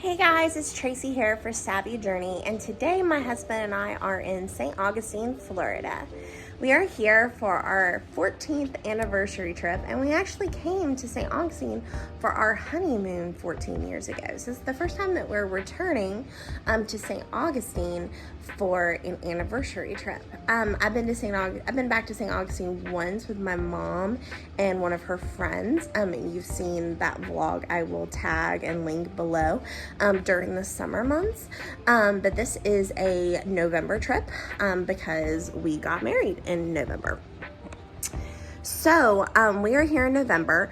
Hey guys, it's Tracy here for Savvy Journey, and today my husband and I are in St. Augustine, Florida. We are here for our 14th anniversary trip, and we actually came to St. Augustine for our honeymoon 14 years ago. So it's the first time that we're returning to St. Augustine for an anniversary trip. I've been back to St. Augustine once with my mom and one of her friends. You've seen that vlog I will tag and link below during the summer months. But this is a November trip because we got married in November. So we are here in November.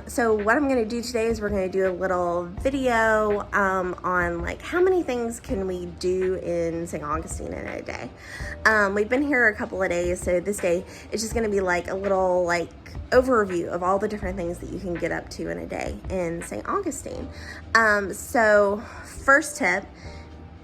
So what I'm going to do today is we're going to do a little video on like how many things can we do in St. Augustine in a day. We've been here a couple of days, so this day is just going to be like a little overview of all the different things that you can get up to in a day in St. Augustine. So first tip,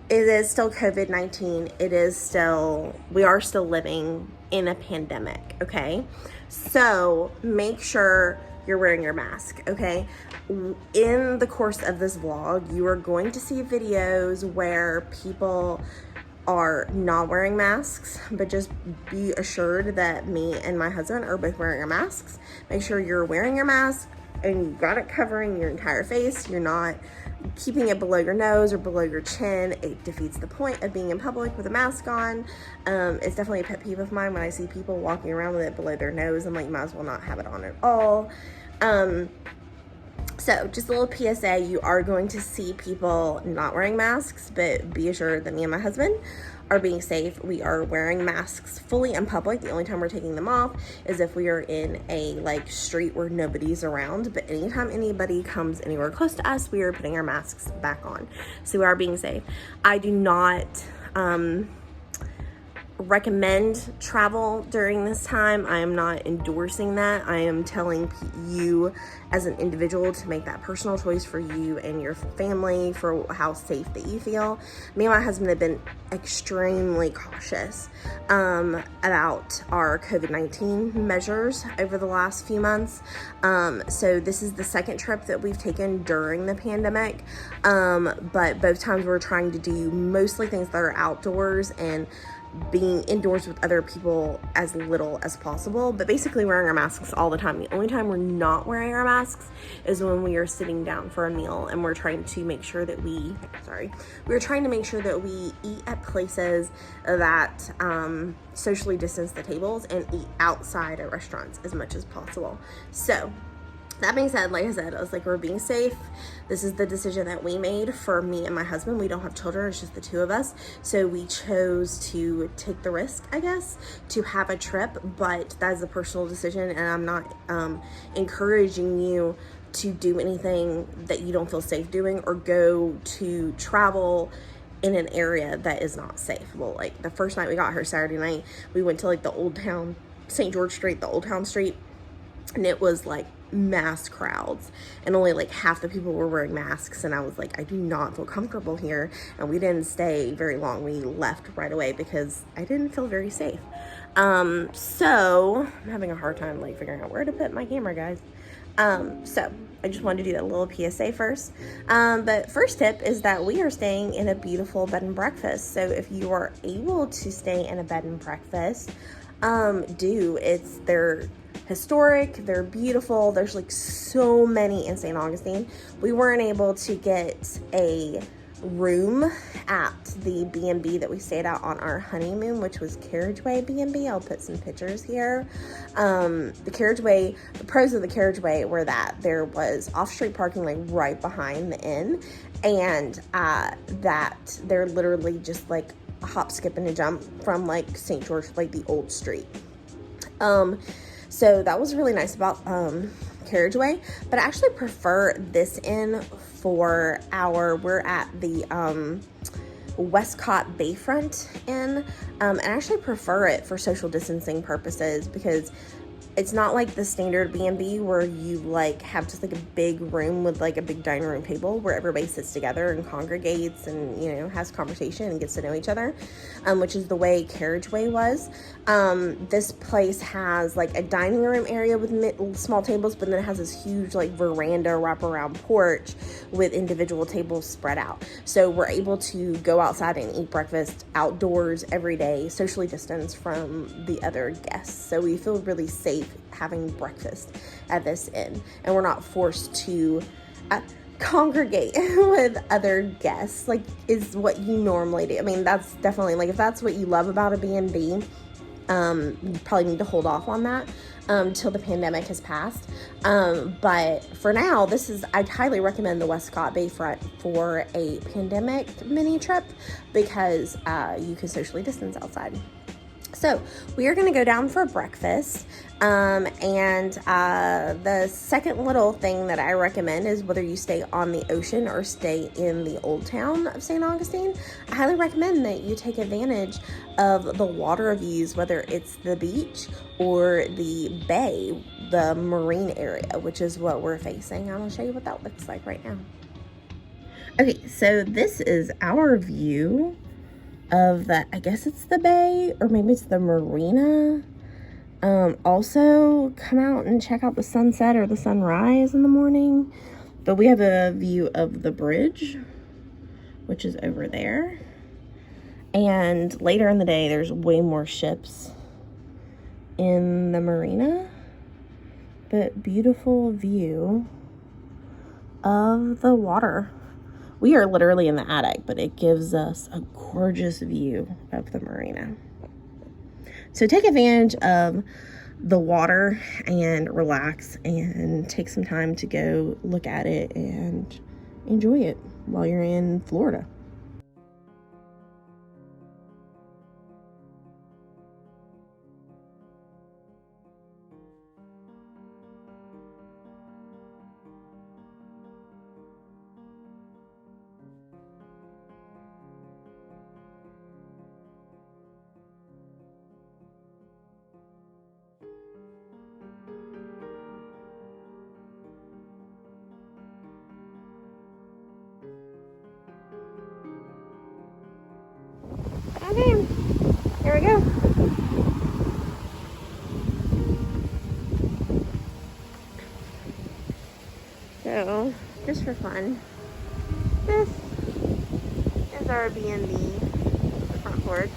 it is still COVID-19. We are still living in a pandemic, okay? So make sure you're wearing your mask, okay? In the course of this vlog, you are going to see videos where people are not wearing masks, but just be assured that me and my husband are both wearing our masks. Make sure you're wearing your mask and you got it covering your entire face. You're not keeping it below your nose or below your chin. It defeats the point of being in public with a mask on. It's definitely a pet peeve of mine when I see people walking around with it below their nose. I'm like, might as well not have it on at all. So just a little PSA, you are going to see people not wearing masks, but be assured that me and my husband are being safe. We are wearing masks fully in public. The only time we're taking them off is if we are in a street where nobody's around, but anytime anybody comes anywhere close to us, we are putting our masks back on. So we are being safe. I do not recommend travel during this time. I am not endorsing that. I am telling you as an individual to make that personal choice for you and your family for how safe that you feel. Me and my husband have been extremely cautious about our COVID-19 measures over the last few months. So this is the second trip that we've taken during the pandemic, but both times we're trying to do mostly things that are outdoors and being indoors with other people as little as possible, but basically wearing our masks all the time. The only time we're not wearing our masks is when we are sitting down for a meal and we're trying to make sure that we eat at places that socially distance the tables and eat outside at restaurants as much as possible. So that being said, like I said, we're being safe. This is the decision that we made for me and my husband. We don't have children, it's just the two of us. So we chose to take the risk, I guess, to have a trip, but that is a personal decision, and I'm not encouraging you to do anything that you don't feel safe doing or go to travel in an area that is not safe. Well, the first night we got here, Saturday night, we went to the Old Town, St. George Street, the Old Town Street, and it was mass crowds, and only half the people were wearing masks, and I was I do not feel comfortable here, and we didn't stay very long. We left right away because I didn't feel very safe. So I'm having a hard time figuring out where to put my camera, guys. So I just wanted to do that little PSA first. But first tip is that we are staying in a beautiful bed and breakfast. So if you are able to stay in a bed and breakfast, they're historic, they're beautiful. There's so many in St. Augustine. We weren't able to get a room at the B&B that we stayed at on our honeymoon, which was Carriageway B&B. I'll put some pictures here. The pros of the Carriageway were that there was off-street parking right behind the inn, and that they're literally just a hop, skip, and a jump from St. George, the old street. So that was really nice about Carriageway, but I actually prefer this inn for we're at the Westcott Bayfront Inn, and I actually prefer it for social distancing purposes because it's not like the standard B&B where you like have just like a big room with like a big dining room table where everybody sits together and congregates and, you know, has conversation and gets to know each other, which is the way Carriageway was. This place has like a dining room area with small tables, but then it has this huge like veranda wraparound porch with individual tables spread out. So we're able to go outside and eat breakfast outdoors every day, socially distanced from the other guests. So we feel really safe having breakfast at this inn, and we're not forced to congregate with other guests like is what you normally do. I mean, that's definitely like, if that's what you love about a B&B, you probably need to hold off on that till the pandemic has passed. But for now, I'd highly recommend the Westcott Bayfront for a pandemic mini trip because you can socially distance outside. So we are going to go down for breakfast, and the second little thing that I recommend is whether you stay on the ocean or stay in the old town of St. Augustine, I highly recommend that you take advantage of the water views, whether it's the beach or the bay, the marine area, which is what we're facing. I'm going to show you what that looks like right now. Okay, so this is our view of the, I guess it's the bay, or maybe it's the marina. Also come out and check out the sunset or the sunrise in the morning. But we have a view of the bridge, which is over there. And later in the day, there's way more ships in the marina. But beautiful view of the water. We are literally in the attic, but it gives us a gorgeous view of the marina. So take advantage of the water and relax and take some time to go look at it and enjoy it while you're in Florida. Okay, here we go. So, just for fun, this is our B&B, the front porch.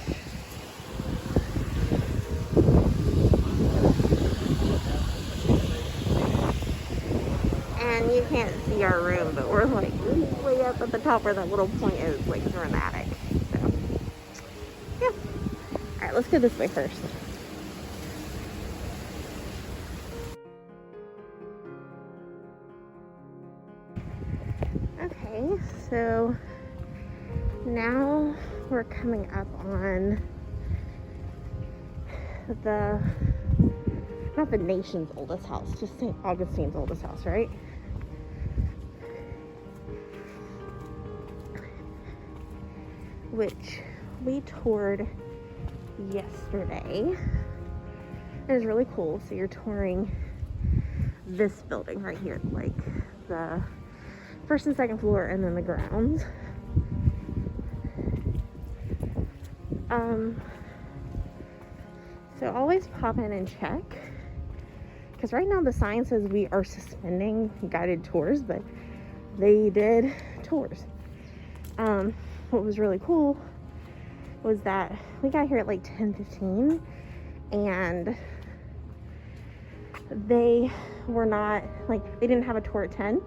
And you can't see our room, but we're like way up at the top where that little point is, like we're in the attic. So, yeah. Alright, let's go this way first. Okay, so now we're coming up on not the nation's oldest house, just St. Augustine's oldest house, right? Which we toured yesterday. It was really cool. So you're touring this building right here, like the first and second floor, and then the grounds. So always pop in and check, because right now the sign says we are suspending guided tours, but they did tours. What was really cool was that we got here at like 10:15, and they were not, like, they didn't have a tour at 10,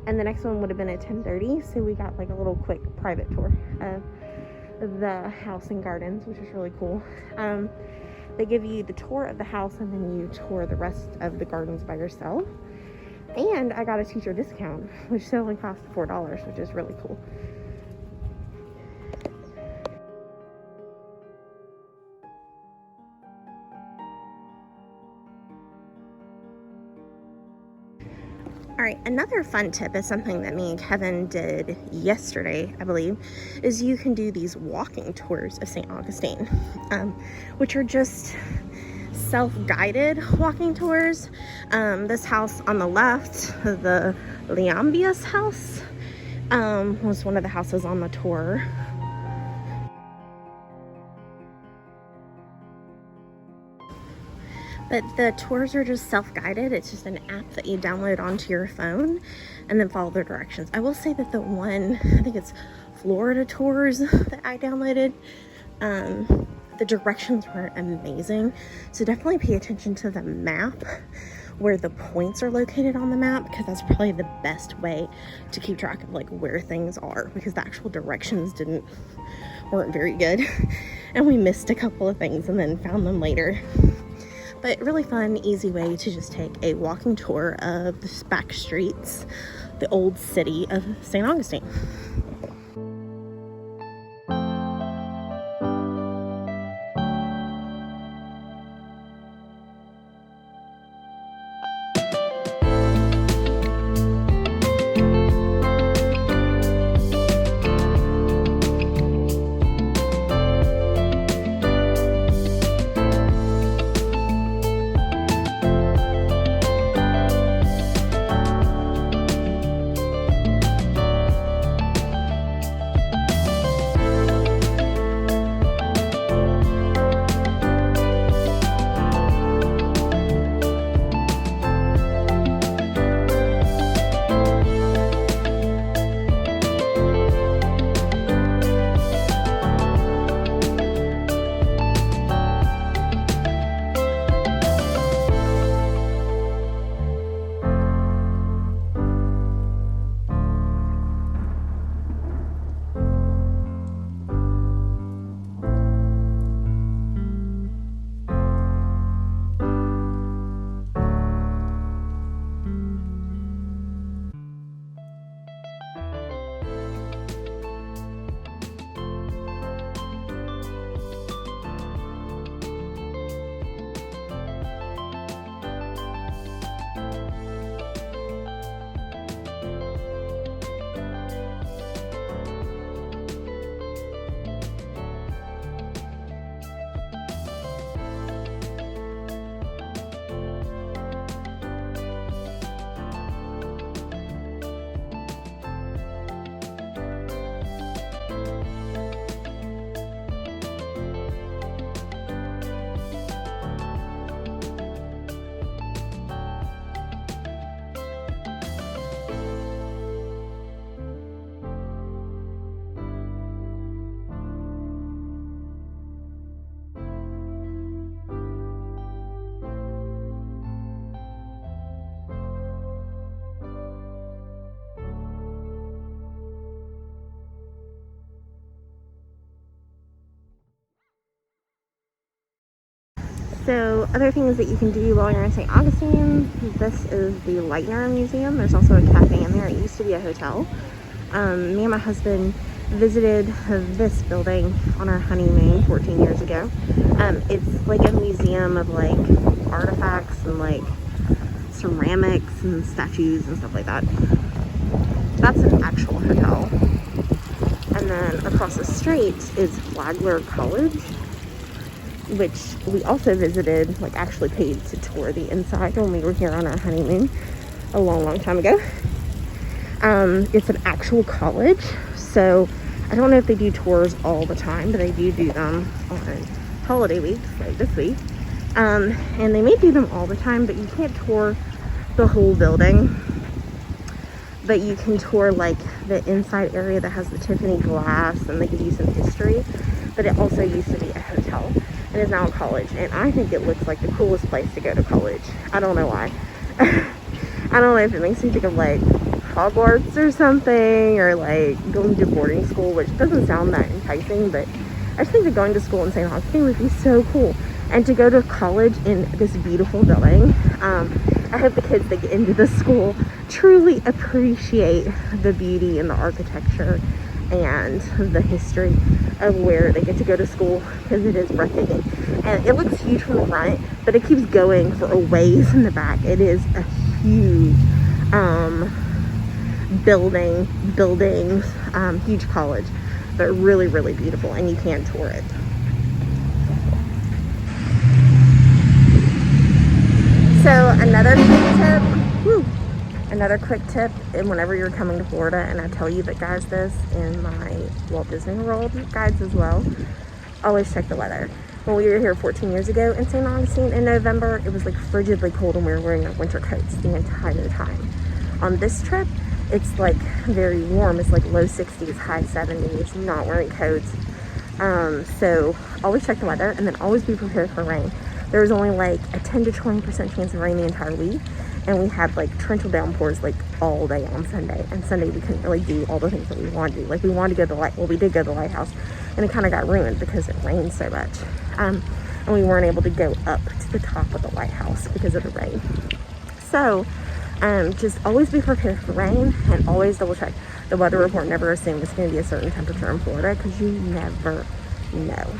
and the next one would have been at 10:30, so we got like a little quick private tour of the house and gardens, which was really cool. They give you the tour of the house, and then you tour the rest of the gardens by yourself. And I got a teacher discount, which only cost $4, which is really cool. All right, another fun tip is something that me and Kevin did yesterday, I believe, is you can do these walking tours of St. Augustine, which are just self-guided walking tours. This house on the left, the Liambius house, was one of the houses on the tour. But the tours are just self-guided. It's just an app that you download onto your phone and then follow the directions. I will say that the one, I think it's Florida tours that I downloaded, the directions were amazing. So definitely pay attention to the map, where the points are located on the map, because that's probably the best way to keep track of like where things are, because the actual directions weren't very good. And we missed a couple of things and then found them later. But really fun, easy way to just take a walking tour of the back streets, the old city of St. Augustine. So other things that you can do while you're in St. Augustine, this is the Lightener Museum. There's also a cafe in there. It used to be a hotel. Me and my husband visited this building on our honeymoon 14 years ago. It's like a museum of like artifacts and like ceramics and statues and stuff like that. That's an actual hotel. And then across the street is Flagler College, which we also visited, like actually paid to tour the inside when we were here on our honeymoon a long time ago. It's an actual college, so I don't know if they do tours all the time, but they do them on holiday weeks, like this week. And they may do them all the time, but you can't tour the whole building. But you can tour like the inside area that has the Tiffany glass, and they give you some history. But it also used to be a hotel. It is now a college, and I think it looks like the coolest place to go to college. I don't know why. I don't know if it makes me think of like Hogwarts or something, or like going to boarding school, which doesn't sound that enticing, but I just think that going to school in St. Augustine would be so cool. And to go to college in this beautiful building, I hope the kids that get into this school truly appreciate the beauty and the architecture and the history of where they get to go to school, because it is breathtaking. And it looks huge from the front, but it keeps going for a ways in the back. It is a huge buildings, huge college, but really beautiful, and you can tour it. So another quick tip, another quick tip, and whenever you're coming to Florida, and I tell you that guys this in my Walt Disney World guides as well, always check the weather. When we were here 14 years ago in St. Augustine in November, it was like frigidly cold and we were wearing our winter coats the entire time. On this trip, it's like very warm. It's like low 60s, high 70s, not wearing coats. So always check the weather, and then always be prepared for rain. There was only like a 10 to 20% chance of rain the entire week, and we had like torrential downpours like all day on Sunday. And Sunday we couldn't really do all the things that we wanted to do. Like we wanted to go to the we did go to the lighthouse, and it kind of got ruined because it rained so much, and we weren't able to go up to the top of the lighthouse because of the rain. So just always be prepared for rain, and always double check the weather report. Never assume it's going to be a certain temperature in Florida, because you never know.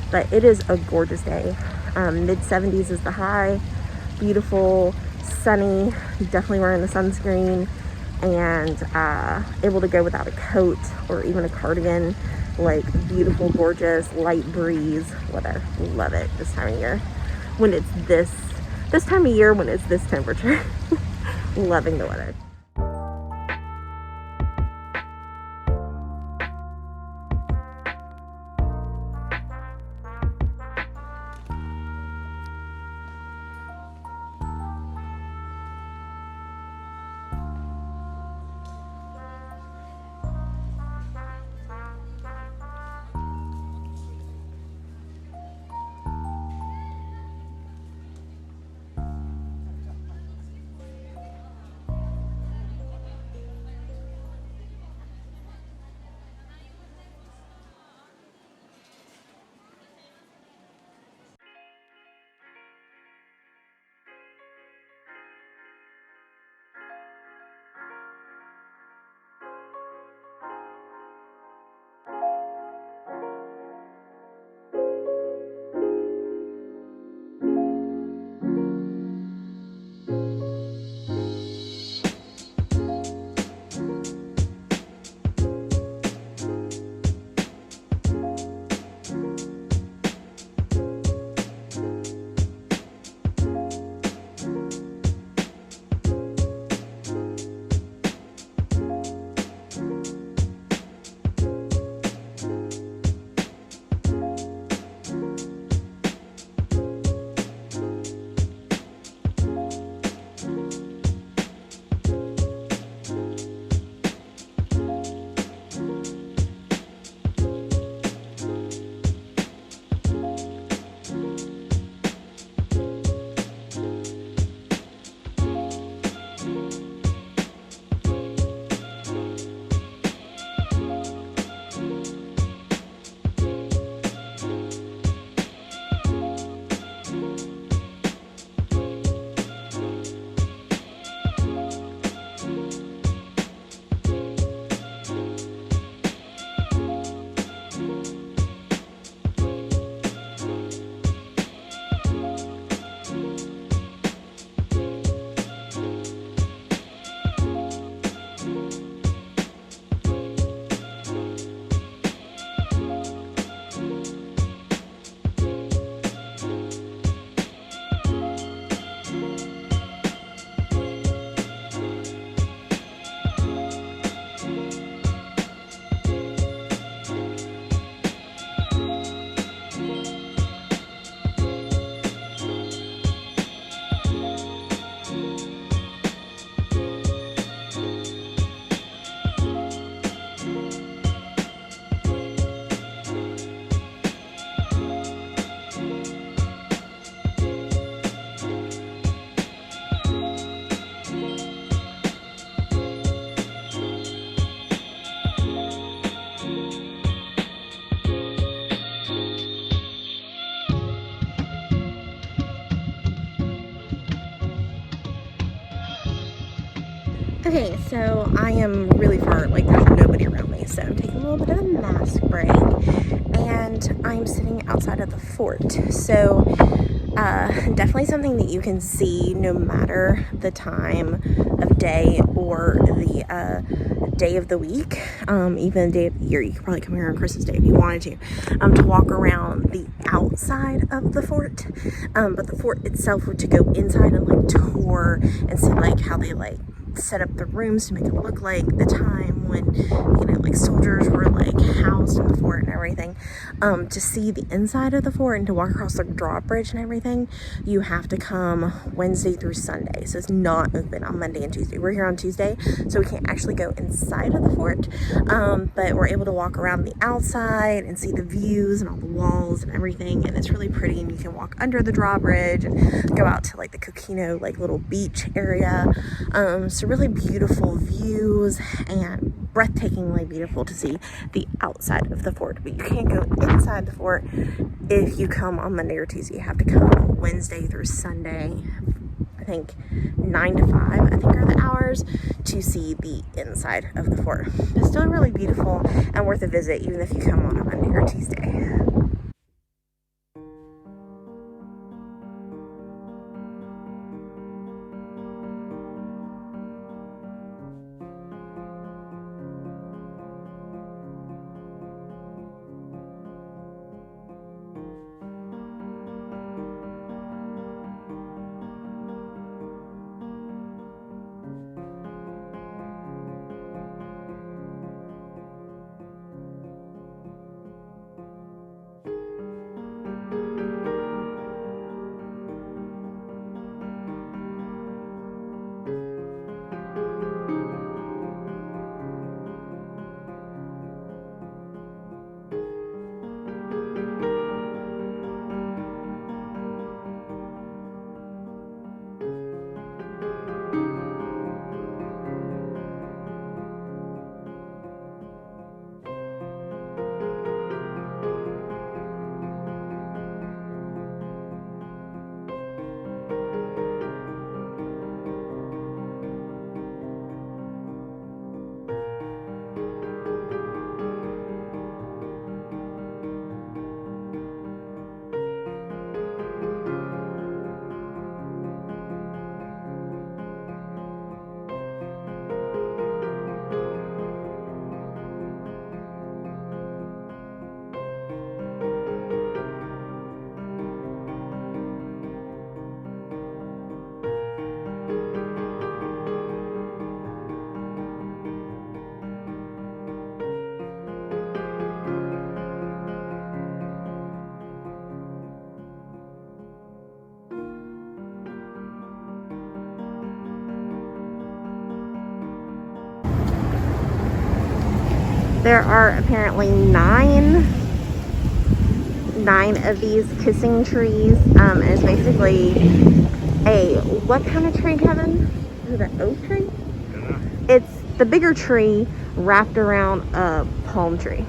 But it is a gorgeous day. Mid 70s is the high, beautiful, sunny, definitely wearing the sunscreen, and able to go without a coat or even a cardigan. Like beautiful, gorgeous, light breeze, weather. Love it this time of year. When it's this time of year, when it's this temperature. Loving the weather. Okay, so I am really far, like there's nobody around me, so I'm taking a little bit of a mask break, and I'm sitting outside of the fort. So Definitely something that you can see no matter the time of day or the day of the week, even day of the year. You could probably come here on Christmas Day if you wanted to walk around the outside of the fort, but the fort itself, to go inside and like tour and see like how they like set up the rooms to make it look like the time when, you know, like soldiers were like housed in the fort and everything. To see the inside of the fort and to walk across the drawbridge and everything, you have to come Wednesday through Sunday. So it's not open on Monday and Tuesday. We're here on Tuesday, so we can't actually go inside of the fort, but we're able to walk around the outside and see the views and all the walls and everything, and it's really pretty. And you can walk under the drawbridge and go out to like the Coquino like little beach area. So really beautiful views and breathtakingly beautiful to see the outside of the fort, but you can't go inside the fort if you come on Monday or Tuesday. You have to come Wednesday through Sunday. I think 9 to 5 I think are the hours to see the inside of the fort. It's still really beautiful and worth a visit even if you come on a Monday or Tuesday. There are apparently nine of these kissing trees. And it's basically what kind of tree, Kevin? Is it an oak tree? Yeah. It's the bigger tree wrapped around a palm tree.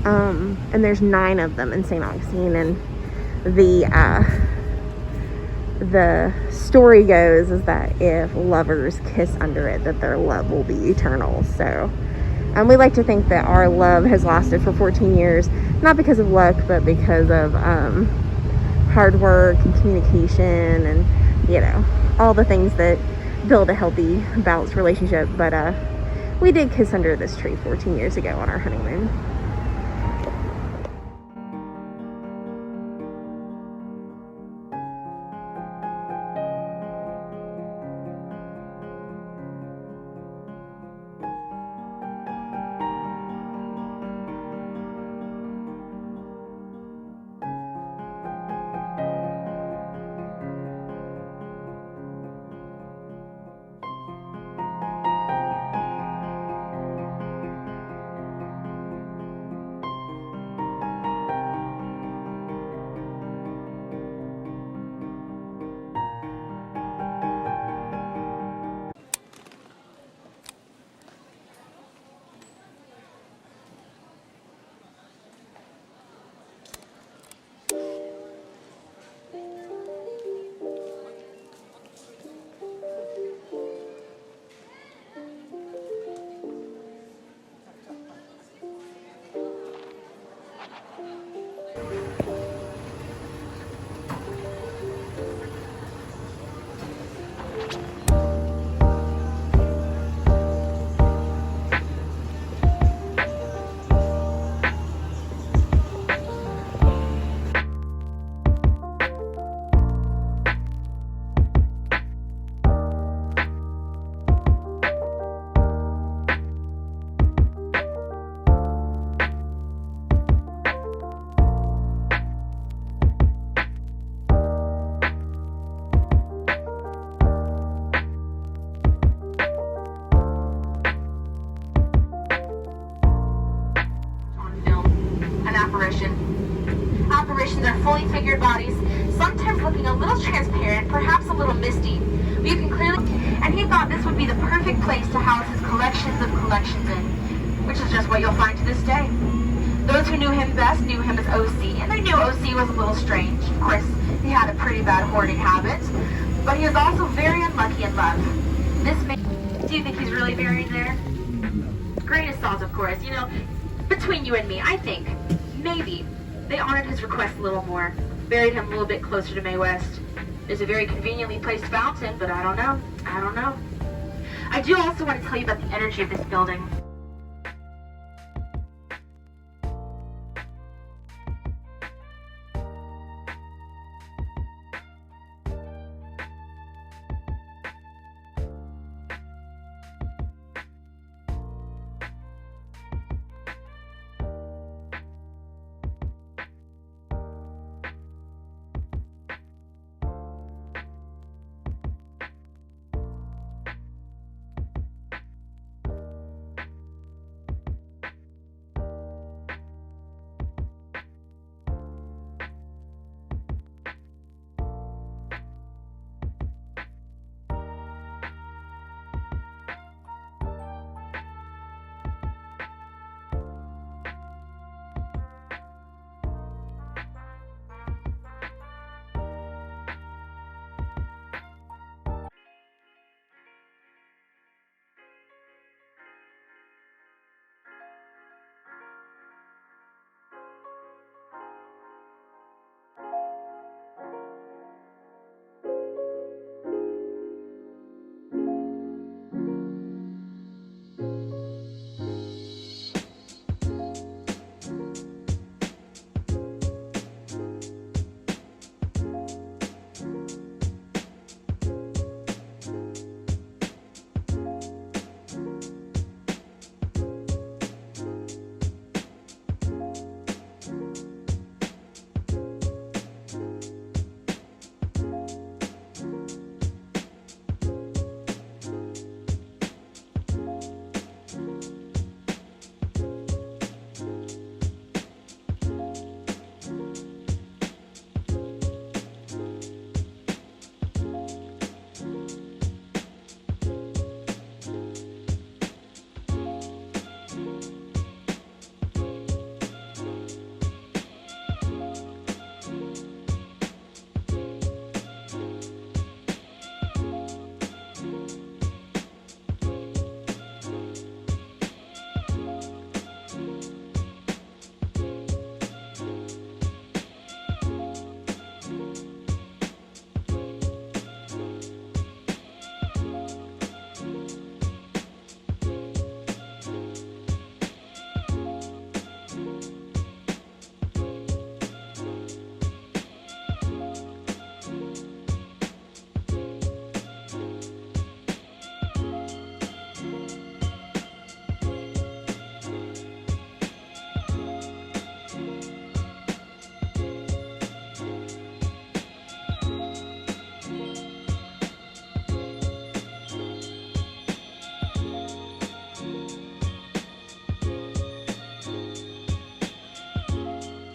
And there's 9 of them in St. Augustine, and the story goes is that if lovers kiss under it, that their love will be eternal. So we like to think that our love has lasted for 14 years, not because of luck, but because of hard work and communication and, you know, all the things that build a healthy, balanced relationship. But we did kiss under this tree 14 years ago on our honeymoon. and perhaps a little misty. But you can clearly, and he thought this would be the perfect place to house his collections of collections in, which is just what you'll find to this day. Those who knew him best knew him as O.C., and they knew O.C. was a little strange. Of course, he had a pretty bad hoarding habit, but he was also very unlucky in love. Do you think he's really buried there? Greatest thoughts, of course. You know, between you and me, I think maybe they honored his request a little more, buried him a little bit closer to Mae West. There's a very conveniently placed fountain, but I don't know. I do also want to tell you about the energy of this building.